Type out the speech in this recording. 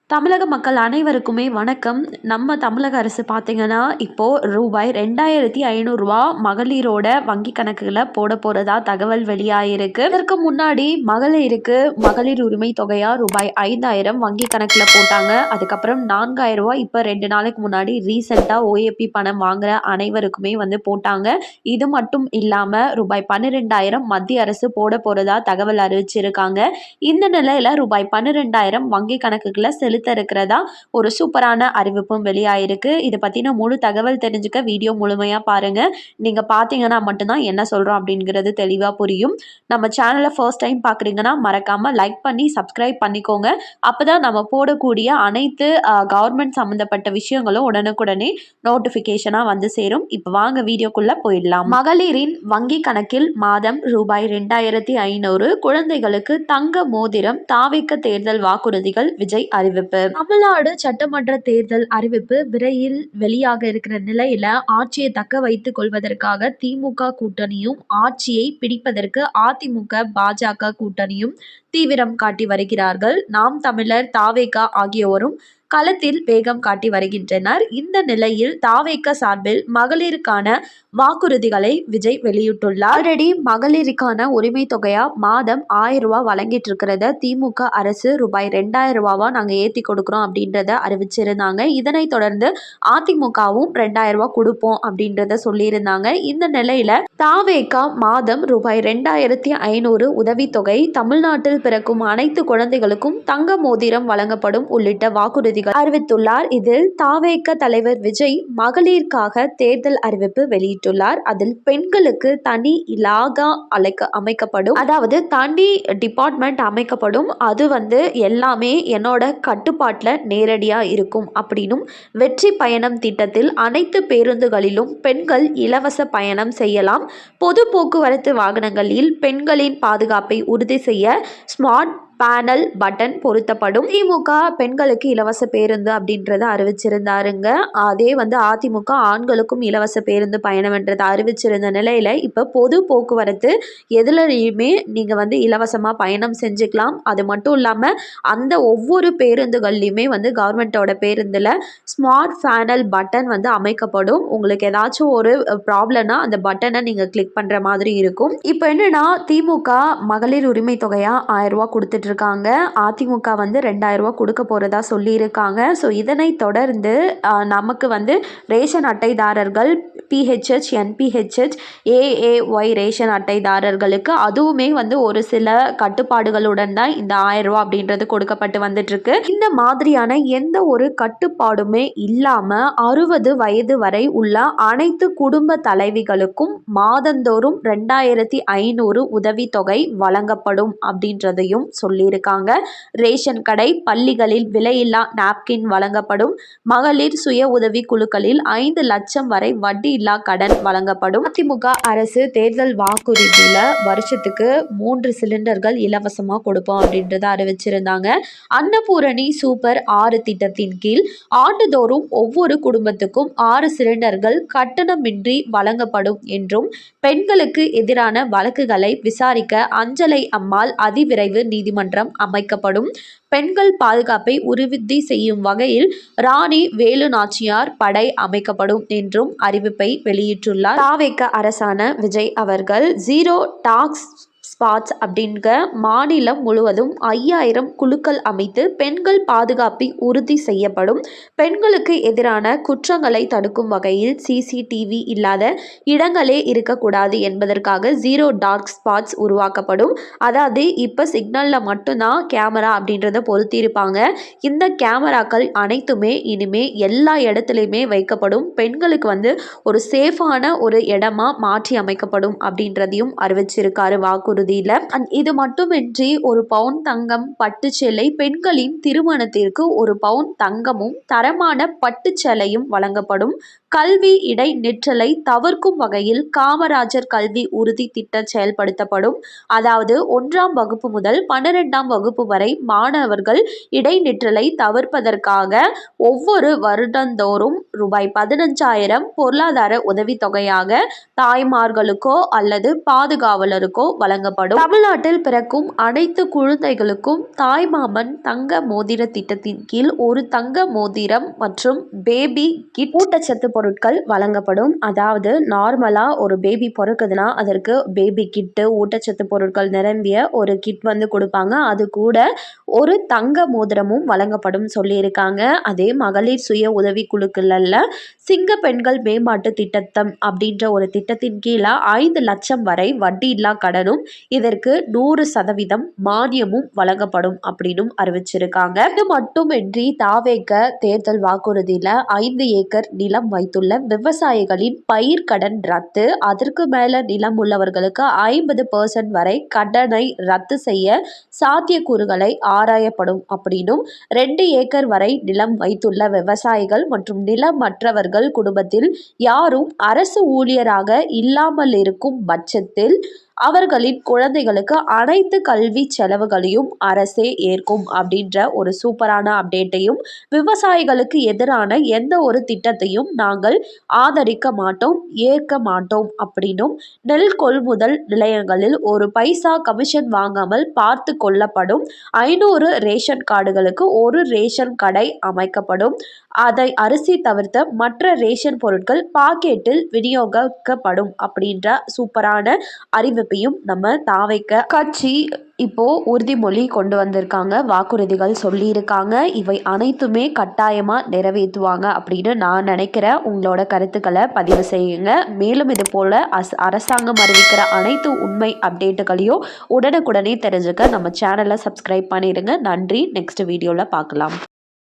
தமிழக மக்கள் அனைவருக்குமே வணக்கம். நம்ம தமிழக அரசு பார்த்தீங்கன்னா, இப்போ ரூபாய் 2500 மகளிரோட வங்கி கணக்குல போட போறதா தகவல் வெளியாயிருக்கு. இதற்கு முன்னாடி மகளிருக்கு மகளிர் உரிமை தொகையா ரூபாய் 5000 வங்கி கணக்குல போட்டாங்க. அதுக்கப்புறம் 4000 இப்ப 2 நாளைக்கு முன்னாடி ரீசெண்டா ஓஏபி பணம் வாங்குற அனைவருக்குமே போட்டாங்க. இது மட்டும் இல்லாம ரூபாய் 12000 மத்திய அரசு போட போறதா தகவல் அறிவிச்சிருக்காங்க. இந்த நிலையில ரூபாய் 12000 வங்கி கணக்குகளை செலுத்த இருக்கிறதா ஒரு சூப்பரான அறிவிப்பும் வெளியாயிருக்கு. இதை பத்தின முழு தகவல் தெரிஞ்சுக்க வீடியோ முழுமையா பாருங்க. நீங்க பாத்தீங்கன்னா மட்டும்தான் என்ன சொல்றோம் அப்படிங்கிறது தெளிவா புரியும். நம்ம சேனலை ஃபர்ஸ்ட் டைம் பாக்குறீங்கன்னா மறக்காம லைக் பண்ணி சப்ஸ்கிரைப் பண்ணிக்கோங்க. அப்பதான் நம்ம போடக்கூடிய அனைத்து கவர்மெண்ட் சம்பந்தப்பட்ட விஷயங்களும் உடனுக்குடனே நோட்டிபிகேஷனா வந்து சேரும். இப்ப வாங்க வீடியோக்குள்ள போயிடலாம். மகளிரின் வங்கி கணக்கில் மாதம் ரூபாய் 2500, குழந்தைகளுக்கு தங்க மோதிரம், தாவேக்க தேர்தல் வாக்குறுதிகள், விஜய் அறிவிப்பு. தமிழ்நாடு சட்டமன்ற தேர்தல் அறிவிப்பு விரைவில் வெளியாக இருக்கிற நிலையில ஆட்சியை தக்க வைத்துக் கொள்வதற்காக திமுக கூட்டணியும், ஆட்சியை பிடிப்பதற்கு அதிமுக பாஜக கூட்டணியும் தீவிரம் காட்டி வருகிறார்கள். நாம் தமிழர், தாவேகா ஆகியோரும் களத்தில் வேகம் காட்டி வருகின்றனர். இந்த நிலையில் தாவேக சார்பில் மகளிருக்கான வாக்குறுதிகளை விஜய் வெளியிட்டுள்ளார். ஆல்ரெடி மகளிருக்கான உரிமை தொகையா மாதம் 1000 ரூபாய் வழங்கிட்டு இருக்கிறத திமுக அரசு ரூபாய் 2000 நாங்க ஏத்தி கொடுக்கிறோம் அப்படின்றத அறிவிச்சிருந்தாங்க. இதனை தொடர்ந்து அதிமுகவும் 2000 ரூபாய் கொடுப்போம் அப்படின்றத சொல்லியிருந்தாங்க. இந்த நிலையில தாவேகா மாதம் ரூபாய் 2500 உதவித்தொகை, தமிழ்நாட்டில் பிறக்கும் அனைத்து குழந்தைகளுக்கும் தங்க மோதிரம் வழங்கப்படும் உள்ளிட்ட வாக்குறுதிகள் அறிவித்துள்ளார். இதில் தாவேக தலைவர் விஜய் மகளிருக்காக தேர்தல் அறிவிப்பு வெளியிட்டுள்ளார். அதில் பெண்களுக்கு தனி இலாகா அமைக்கப்படும், அதாவது தனி டிபார்ட்மெண்ட் அமைக்கப்படும். அது எல்லாமே என்னோட கட்டுப்பாட்டுல நேரடியா இருக்கும் அப்படின்னும், வெற்றி பயணம் திட்டத்தில் அனைத்து பேருந்துகளிலும் பெண்கள் இலவச பயணம் செய்யலாம், பொது போக்குவரத்து வாகனங்களில் பெண்களின் பாதுகாப்பை உறுதி செய்ய ஸ்மார்ட் பேனல் பட்டன் பொருத்தப்படும். திமுக பெண்களுக்கு இலவச பேருந்து அப்படின்றத அறிவிச்சிருந்தாருங்க. அதே அதிமுக ஆண்களுக்கும் இலவச பேருந்து பயணம் என்றதை அறிவிச்சிருந்த நிலையில இப்ப பொது போக்குவரத்து எதுலையுமே நீங்க இலவசமா பயணம் செஞ்சுக்கலாம். அது மட்டும் இல்லாம அந்த ஒவ்வொரு பேருந்துகள்லையுமே கவர்மெண்டோட பேருந்துல ஸ்மார்ட் பேனல் பட்டன் அமைக்கப்படும். உங்களுக்கு ஏதாச்சும் ஒரு ப்ராப்ளம்னா அந்த பட்டனை நீங்க கிளிக் பண்ற மாதிரி இருக்கும். இப்ப என்னன்னா, திமுக மகளிர் உரிமை தொகையா 1000 ரூபாய் கொடுத்துட்டு இருக்காங்க. அதிமுக 2000 ரூபாய் கொடுக்க போறதா சொல்லியிருக்காங்க. ஸோ இதனை தொடர்ந்து நமக்கு ரேஷன் அட்டைதாரர்கள், பிஹெச்ஹெச், என்பிஹெச்ஹெச், ஏஏஒய் ரேஷன் அட்டைதாரர்களுக்கு அதுவுமே ஒரு சில கட்டுப்பாடுகளுடன் தான் இந்த 1000 ரூபாய் அப்படின்றது கொடுக்கப்பட்டு வந்துட்டு இருக்கு. இந்த மாதிரியான எந்த ஒரு கட்டுப்பாடுமே இல்லாம 60 வயது வரை உள்ள அனைத்து குடும்ப தலைவிகளுக்கும் மாதந்தோறும் 2500 உதவித்தொகை வழங்கப்படும் அப்படின்றதையும் சொல்லியிருக்காங்க. ரேஷன் கடை, பள்ளிகளில் விலையில்லா நாப்கின் வழங்கப்படும். மகளிர் சுய உதவி குழுக்களில் 5 லட்சம் வரை வட்டி இல்லா கடன் வழங்கப்படும். அதிமுக அரசு தேர்தல் வாக்குறுதியில வருஷத்துக்கு 3 சிலிண்டர்கள் இலவசமா கொடுப்போம் அப்படின்றத அறிவிச்சிருந்தாங்க. அன்னபூரணி சூப்பர் 6 திட்டத்தின் கீழ் ஆண்டுதோறும் ஒவ்வொரு குடும்பத்துக்கும் 6 சிலிண்டர்கள் கட்டணமின்றி வழங்கப்படும் என்றும், பெண்களுக்கு எதிரான வழக்குகளை விசாரிக்க அஞ்சலை அம்மாள் அதிவிரைவு நீதிமன்றம் அமைக்கப்படும். பெண்கள் பாதுகாப்பை உறுதி செய்யும் வகையில் ராணி வேலு நாச்சியார் படை அமைக்கப்படும் என்றும் அறிவிப்பை வெளியிட்டுள்ளார். தாவேக அரசான விஜய் அவர்கள் ஜீரோ டாக்ஸ் ஸ்பாட்ஸ் அப்படிங்கிற மாநிலம் முழுவதும் 5000 குழுக்கள் அமைத்து பெண்கள் பாதுகாப்பை உறுதி செய்யப்படும். பெண்களுக்கு எதிரான குற்றங்களை தடுக்கும் வகையில் சிசிடிவி இல்லாத இடங்களே இருக்கக்கூடாது என்பதற்காக ஜீரோ டார்க் ஸ்பாட்ஸ் உருவாக்கப்படும். அதாவது இப்ப சிக்னல்ல மட்டும்தான் கேமரா அப்படின்றத பொருத்தியிருப்பாங்க. இந்த கேமராக்கள் அனைத்துமே இனிமே எல்லா இடத்துலையுமே வைக்கப்படும். பெண்களுக்கு ஒரு சேஃபான ஒரு இடமா மாற்றி அமைக்கப்படும் அப்படின்றதையும் அறிவிச்சிருக்காரு வாக்குறுதியில. இது மட்டுமின்றி 1 பவுன் தங்கம் பட்டுச்சேலை, பெண்களின் திருமணத்திற்கு 1 பவுன் தங்கமும் தரமான பட்டுச்சேலையும் வழங்கப்படும். கல்வி இடைநிற்றலை தவிர்க்கும் வகையில் காமராஜர் கல்வி உறுதி திட்டம் செயல்படுத்தப்படும். அதாவது 1ஆம் வகுப்பு முதல் 12ஆம் வகுப்பு வரை மாணவர்கள் இடைநிற்றலை தவிர்ப்பதற்காக ஒவ்வொரு வருடந்தோறும் ரூபாய் 15,000 பொருளாதார உதவித்தொகையாக தாய்மார்களுக்கோ அல்லது பாதுகாவலருக்கோ வழங்கப்படும். வழங்கப்படும். தமிழ்நாட்டில் பிறக்கும் அனைத்து குழந்தைகளுக்கும் தாய்மாமன் தங்க மோதிர திட்டத்தின் கீழ் ஒரு தங்க மோதிரம் மற்றும் பேபி கிட் ஊட்டச்சத்து பொருட்கள் வழங்கப்படும். அதாவது நார்மலா ஒரு பேபி பிறக்குதுன்னா அதற்கு பேபி கிட்டு ஊட்டச்சத்து பொருட்கள் நிரம்பிய ஒரு கிட் கொடுப்பாங்க. அது கூட ஒரு தங்க மோதிரமும் வழங்கப்படும் சொல்லியிருக்காங்க. அதே மகளிர் சுய உதவி குழுக்கள்ல சிங்க பெண்கள் மேம்பாட்டு திட்டம் அப்படின்ற ஒரு திட்டத்தின் கீழே 5 லட்சம் வரை வட்டியில்லா கடனும் இதற்கு 100% மானியமும் வழங்கப்படும் அப்படின்னு அறிவிச்சிருக்காங்க. இது மட்டுமின்றி தாவேக தேர்தல் வாக்குறுதியில 5 ஏக்கர் நிலம் வைத்துள்ள விவசாயிகளின் பயிர் கடன் ரத்து, அதற்கு மேல நிலம் உள்ளவர்களுக்கு 50% வரை கடனை ரத்து செய்ய சாத்தியக்கூறுகளை ஆராயப்படும் அப்படின்னும் 2 ஏக்கர் வரை நிலம் வைத்துள்ள விவசாயிகள் மற்றும் நிலமற்றவர்கள் குடும்பத்தில் யாரும் அரசு ஊழியராக இல்லாமல் இருக்கும் பட்சத்தில் அவர்களின் குழந்தைகளுக்கு அனைத்து கல்வி செலவுகளையும் அரசே ஏற்கும் அப்படின்ற ஒரு சூப்பரான அப்டேட்டையும், விவசாயிகளுக்கு எதிரான எந்த ஒரு திட்டத்தையும் நாங்கள் ஆதரிக்க மாட்டோம், ஏற்க மாட்டோம் அப்படின்னும், நெல் கொள்முதல் நிலையங்களில் ஒரு பைசா கமிஷன் வாங்காமல் பார்த்து கொள்ளப்படும். 500 ரேஷன் கார்டுகளுக்கு ஒரு ரேஷன் கடை அமைக்கப்படும். அதை அரிசி தவிர்த்த மற்ற ரேஷன் பொருட்கள் பாக்கெட்டில் விநியோகிக்கப்படும் அப்படின்ற சூப்பரான அறிவிப்பையும் நம்ம தாவேக கட்சி இப்போ உறுதிமொழி கொண்டு வந்திருக்காங்க. வாக்குறுதிகள் சொல்லியிருக்காங்க. இவை அனைத்துமே கட்டாயமா நிறைவேற்றுவாங்க அப்படின்னு நான் நினைக்கிறேன். உங்களோட கருத்துக்களை பதிவு செய்யுங்க. மேலும் இது போல அரசாங்கம் அறிவிக்கிற அனைத்து உண்மை அப்டேட்டுகளையும் உடனுக்குடனே தெரிஞ்சுக்க நம்ம சேனலை சப்ஸ்கிரைப் பண்ணிடுங்க. நன்றி. நெக்ஸ்ட் வீடியோவில் பார்க்கலாம்.